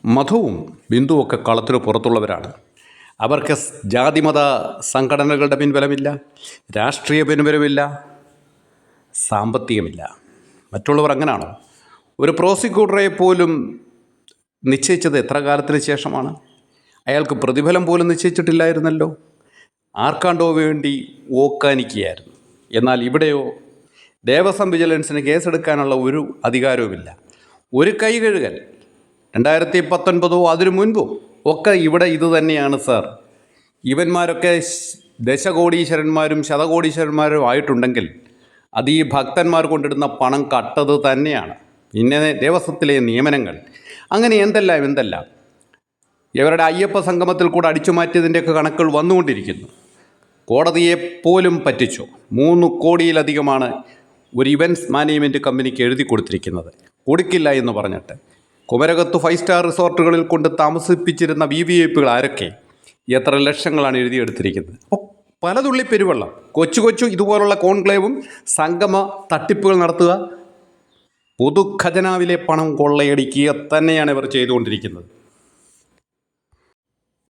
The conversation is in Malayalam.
മധുവും ബിന്ദുവൊക്കെ കളത്തിന് പുറത്തുള്ളവരാണ്. അവർക്ക് ജാതിമത സംഘടനകളുടെ പിൻബലമില്ല, രാഷ്ട്രീയ പിൻബലമില്ല, സാമ്പത്തികമില്ല. മറ്റുള്ളവർ അങ്ങനെയാണോ? ഒരു പ്രോസിക്യൂട്ടറെ പോലും നിശ്ചയിച്ചത് എത്ര കാലത്തിന് ശേഷമാണ്? അയാൾക്ക് പ്രതിഫലം പോലും നിശ്ചയിച്ചിട്ടില്ലായിരുന്നല്ലോ. ആർക്കാണ്ടോ വേണ്ടി ഓക്കാനിക്കുകയായിരുന്നു. എന്നാൽ ഇവിടെയോ ദേവസ്വം വിജിലൻസിന് കേസെടുക്കാനുള്ള ഒരു അധികാരവുമില്ല. ഒരു കൈ കഴുകൽ 2019 അതിനു മുൻപോ ഒക്കെ ഇവിടെ ഇത് തന്നെയാണ് സാർ. ഇവന്മാരൊക്കെ ദശകോടീശ്വരന്മാരും ശതകോടീശ്വരന്മാരും ആയിട്ടുണ്ടെങ്കിൽ അത് ഈ ഭക്തന്മാർ കൊണ്ടിടുന്ന പണം കട്ടത് തന്നെയാണ്. പിന്നെ ദേവസ്വത്തിലെ നിയമനങ്ങൾ അങ്ങനെ എന്തെല്ലാം ഇവരുടെ അയ്യപ്പ സംഗമത്തിൽ കൂടെ അടിച്ചു മാറ്റിയതിൻ്റെയൊക്കെ കണക്കുകൾ വന്നുകൊണ്ടിരിക്കുന്നു. കോടതിയെ പോലും പറ്റിച്ചു. 3 കോടിയിലധികമാണ് ഒരു ഇവൻറ്റ്സ് മാനേജ്മെൻറ്റ് കമ്പനിക്ക് എഴുതി കൊടുത്തിരിക്കുന്നത്, കൊടുക്കില്ല എന്ന് പറഞ്ഞിട്ട്. കുമരകത്ത് 5 സ്റ്റാർ റിസോർട്ടുകളിൽ കൊണ്ട് താമസിപ്പിച്ചിരുന്ന VVIP ആരൊക്കെ എത്ര ലക്ഷങ്ങളാണ് എഴുതിയെടുത്തിരിക്കുന്നത്. അപ്പോൾ പലതുള്ളി പെരുവെള്ളം. കൊച്ചു ഇതുപോലുള്ള കോൺക്ലേവും സംഗമ തട്ടിപ്പുകൾ നടത്തുക, പൊതുഖജനാവിലെ പണം കൊള്ളയടിക്കുക തന്നെയാണ് ഇവർ ചെയ്തുകൊണ്ടിരിക്കുന്നത്.